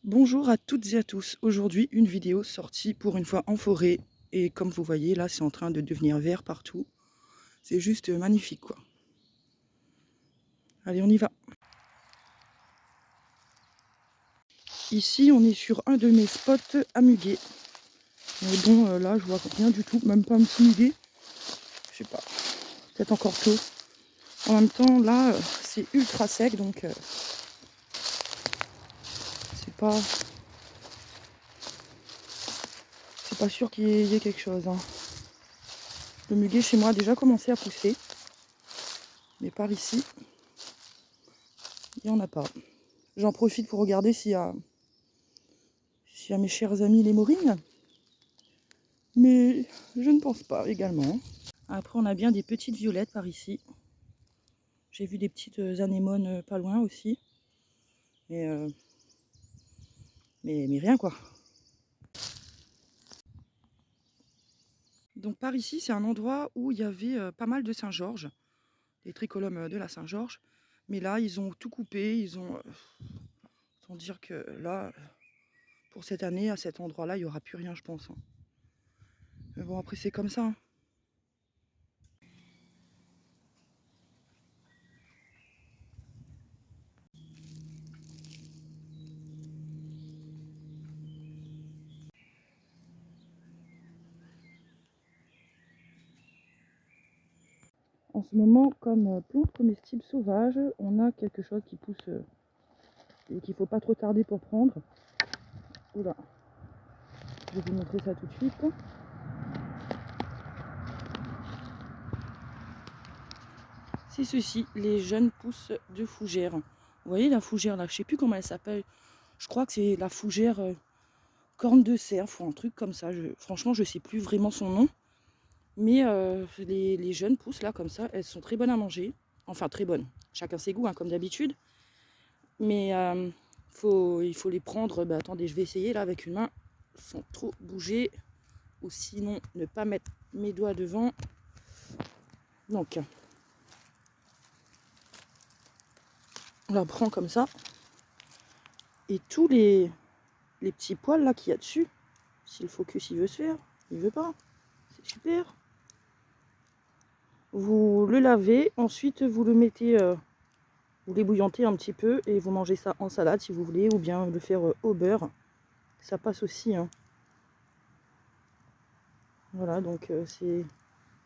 Bonjour à toutes et à tous. Aujourd'hui, une vidéo sortie pour une fois en forêt. Et comme vous voyez, là, c'est en train de devenir vert partout. C'est juste magnifique, quoi. Allez, on y va. Ici, on est sur un de mes spots à muguet. Mais bon, là, je vois rien du tout. Même pas un petit muguet. Je sais pas. Peut-être encore tôt. En même temps, là, c'est ultra sec, donc c'est pas... C'est pas sûr qu'il y ait quelque chose, hein. Le muguet chez moi a déjà commencé à pousser. Mais par ici, il n'y en a pas. J'en profite pour regarder s'il y a mes chers amis les morines. Mais je ne pense pas également. Après, on a bien des petites violettes par ici. J'ai vu des petites anémones pas loin aussi. Mais, mais rien quoi. Donc par ici, c'est un endroit où il y avait pas mal de Saint-Georges. Des tricholymes de la Saint-Georges. Mais là, ils ont tout coupé. Ils ont... autant dire que là, pour cette année, à cet endroit-là, il n'y aura plus rien, je pense, hein. Mais bon, après, c'est comme ça, hein. En ce moment, comme plante comestible sauvage, on a quelque chose qui pousse et qu'il ne faut pas trop tarder pour prendre. Oula, je vais vous montrer ça tout de suite. C'est ceci, les jeunes pousses de fougère. Vous voyez la fougère là, je sais plus comment elle s'appelle. Je crois que c'est la fougère corne de cerf ou un truc comme ça. Franchement, je sais plus vraiment son nom. Mais les jeunes pousses là comme ça, elles sont très bonnes à manger. Enfin très bonnes, chacun ses goûts hein, comme d'habitude. Mais il faut les prendre. Bah, attendez, je vais essayer là avec une main sans trop bouger. Ou sinon ne pas mettre mes doigts devant. Donc on la prend comme ça. Et tous les petits poils là qu'il y a dessus, si le focus il veut se faire, il veut pas. C'est super. Vous le lavez, ensuite vous le mettez, vous l'ébouillantez un petit peu et vous mangez ça en salade si vous voulez, ou bien le faire au beurre. Ça passe aussi, hein. Voilà, donc c'est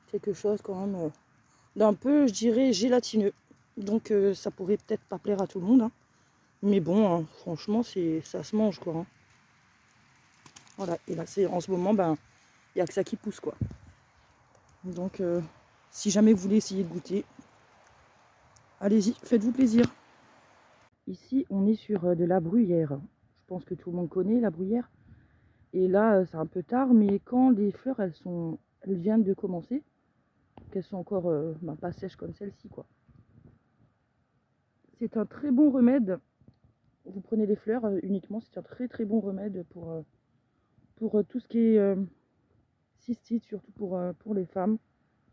quelque chose quand même d'un peu, je dirais, gélatineux. Donc ça pourrait peut-être pas plaire à tout le monde, hein. Mais bon, hein, franchement, ça se mange quoi, hein. Voilà, et là c'est en ce moment, ben, il n'y a que ça qui pousse quoi. Donc si jamais vous voulez essayer de goûter, allez-y, faites-vous plaisir. Ici, on est sur de la bruyère. Je pense que tout le monde connaît la bruyère. Et là, c'est un peu tard, mais quand les fleurs, elles viennent de commencer, qu'elles sont encore pas sèches comme celle-ci, quoi. C'est un très bon remède. Vous prenez les fleurs uniquement, c'est un très très bon remède pour tout ce qui est cystite, surtout pour les femmes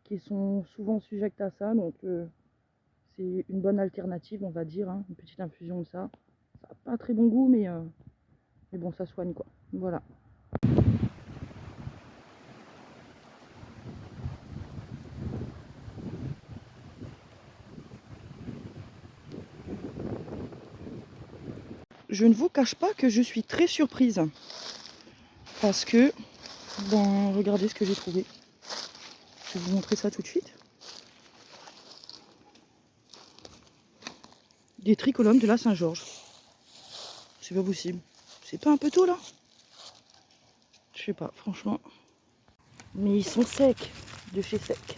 qui sont souvent sujettes à ça. Donc, c'est une bonne alternative, on va dire, hein, une petite infusion de ça. Ça n'a pas très bon goût, mais bon, ça soigne quoi. Voilà. Je ne vous cache pas que je suis très surprise. Parce que, bon, regardez ce que j'ai trouvé. Je vais vous montrer ça tout de suite. Des tricholymes de la Saint-Georges. C'est pas possible. C'est pas un peu tôt là? Je sais pas, franchement. Mais ils sont secs, de chez sec.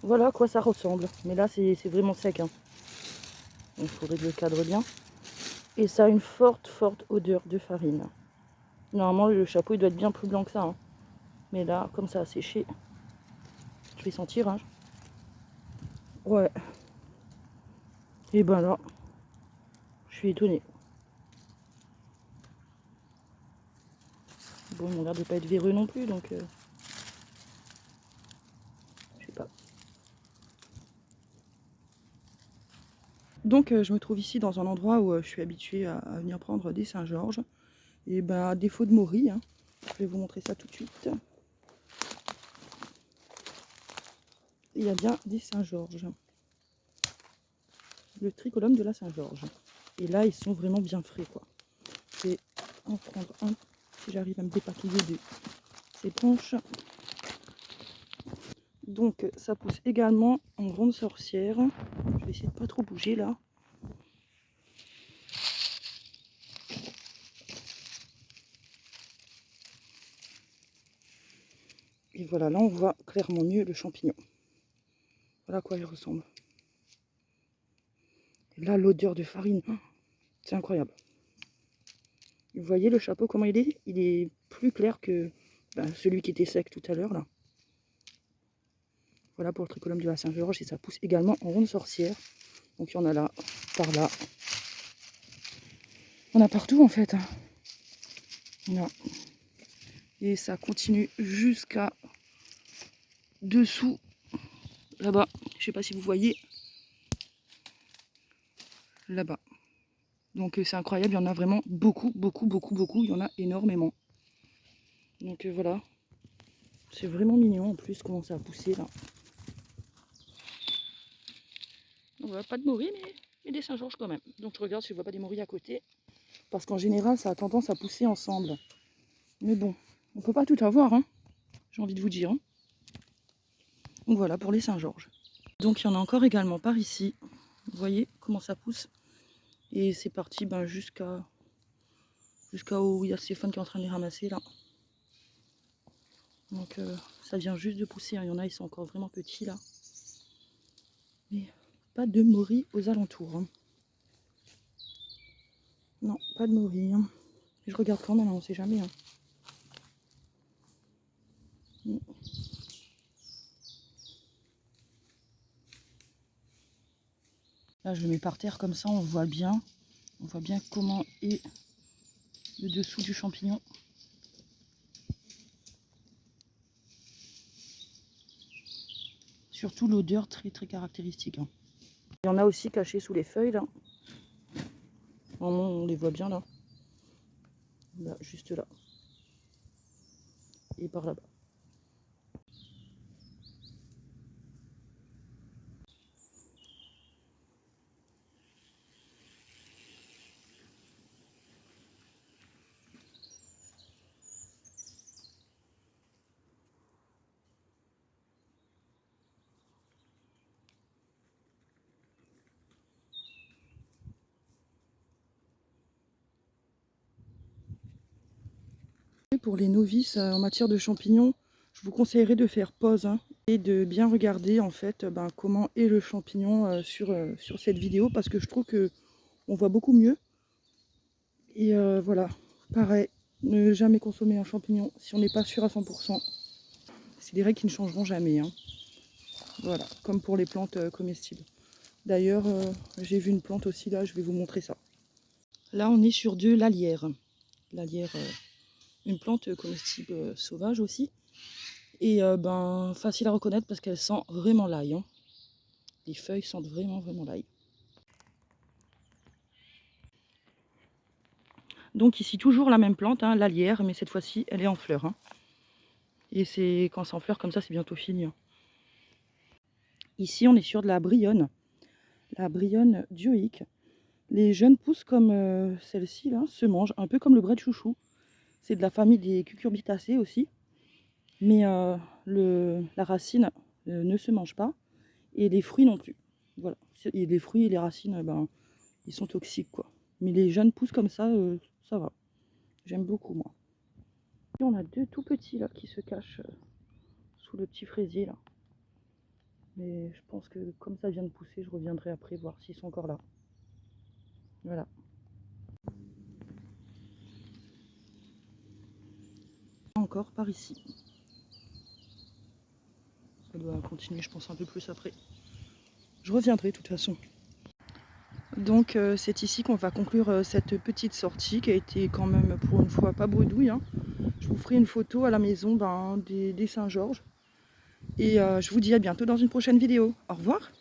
Voilà à quoi ça ressemble. Mais là, c'est vraiment sec, hein. Il faudrait que je le cadre bien. Et ça a une forte, forte odeur de farine. Normalement, le chapeau, il doit être bien plus blanc que ça, hein. Mais là, comme ça a séché, je vais sentir, hein. Ouais. Et ben là, je suis étonnée. Bon, il a l'air de pas être véreux non plus, donc... je sais pas. Donc je me trouve ici dans un endroit où je suis habituée à venir prendre des Saint-Georges. Et ben à défaut de morilles, hein, je vais vous montrer ça tout de suite. Il y a bien des Saint-Georges. Le tricolome de la Saint-Georges. Et là, ils sont vraiment bien frais, quoi. Je vais en prendre un, si j'arrive à me dépatouiller de ces branches. Donc, ça pousse également en grande sorcière. Je vais essayer de pas trop bouger, là. Et voilà, là, on voit clairement mieux le champignon. Voilà à quoi il ressemble. Et là, l'odeur de farine, c'est incroyable. Vous voyez le chapeau, comment il est? Il est plus clair que celui qui était sec tout à l'heure, là. Voilà pour le tricolome de la Saint-Georges. Et ça pousse également en ronde sorcière. Donc il y en a là, par là. On a partout en fait. Voilà. Et ça continue jusqu'à dessous. Là-bas. Je ne sais pas si vous voyez. Là-bas. Donc c'est incroyable. Il y en a vraiment beaucoup, beaucoup, beaucoup, beaucoup. Il y en a énormément. Donc voilà. C'est vraiment mignon en plus comment ça a poussé là. On voit pas de morilles, mais des Saint-Georges quand même. Donc je regarde si je vois pas des morilles à côté. Parce qu'en général, ça a tendance à pousser ensemble. Mais bon, on peut pas tout avoir, hein. J'ai envie de vous dire. Hein. Donc voilà pour les Saint-Georges. Donc il y en a encore également par ici. Vous voyez comment ça pousse. Et c'est parti jusqu'à où il y a Stéphane qui est en train de les ramasser là. Donc ça vient juste de pousser. Hein. Il y en a, ils sont encore vraiment petits là. Mais pas de morilles aux alentours. Hein. Non, pas de morilles. Hein. Je regarde quand même, on ne sait jamais. Hein. Là, je le mets par terre comme ça, on voit bien. On voit bien comment est le dessous du champignon. Surtout l'odeur très très caractéristique. Hein. Il y en a aussi cachés sous les feuilles là. On les voit bien là. Là, juste là. Et par là-bas. Pour les novices en matière de champignons, je vous conseillerais de faire pause hein, et de bien regarder en fait comment est le champignon sur cette vidéo parce que je trouve que on voit beaucoup mieux. Et voilà, pareil, ne jamais consommer un champignon si on n'est pas sûr à 100%. C'est des règles qui ne changeront jamais. Hein. Voilà, comme pour les plantes comestibles. D'ailleurs, j'ai vu une plante aussi là, je vais vous montrer ça. Là, on est sur de l'alière. L'alière, une plante comestible sauvage aussi. Et facile à reconnaître parce qu'elle sent vraiment l'ail. Hein. Les feuilles sentent vraiment, vraiment l'ail. Donc ici, toujours la même plante, hein, l'alière, mais cette fois-ci, elle est en fleurs. Hein. Et c'est quand c'est en fleurs comme ça, c'est bientôt fini. Hein. Ici, on est sur de la brionne dioïque. Les jeunes pousses comme celle-ci, là, se mangent un peu comme le brai de chouchou. C'est de la famille des cucurbitacées aussi. Mais la racine ne se mange pas. Et les fruits non plus. Voilà. Et les fruits et les racines, ils sont toxiques, quoi. Mais les jeunes pousses comme ça, ça va. J'aime beaucoup, moi. Et on a deux tout petits, là, qui se cachent sous le petit fraisier, là. Mais je pense que comme ça vient de pousser, je reviendrai après voir s'ils sont encore là. Voilà. Encore par ici. Ça doit continuer, je pense, un peu plus après. Je reviendrai de toute façon. Donc c'est ici qu'on va conclure cette petite sortie qui a été quand même pour une fois pas bredouille. Hein. Je vous ferai une photo à la maison des Saint-Georges. Et je vous dis à bientôt dans une prochaine vidéo. Au revoir.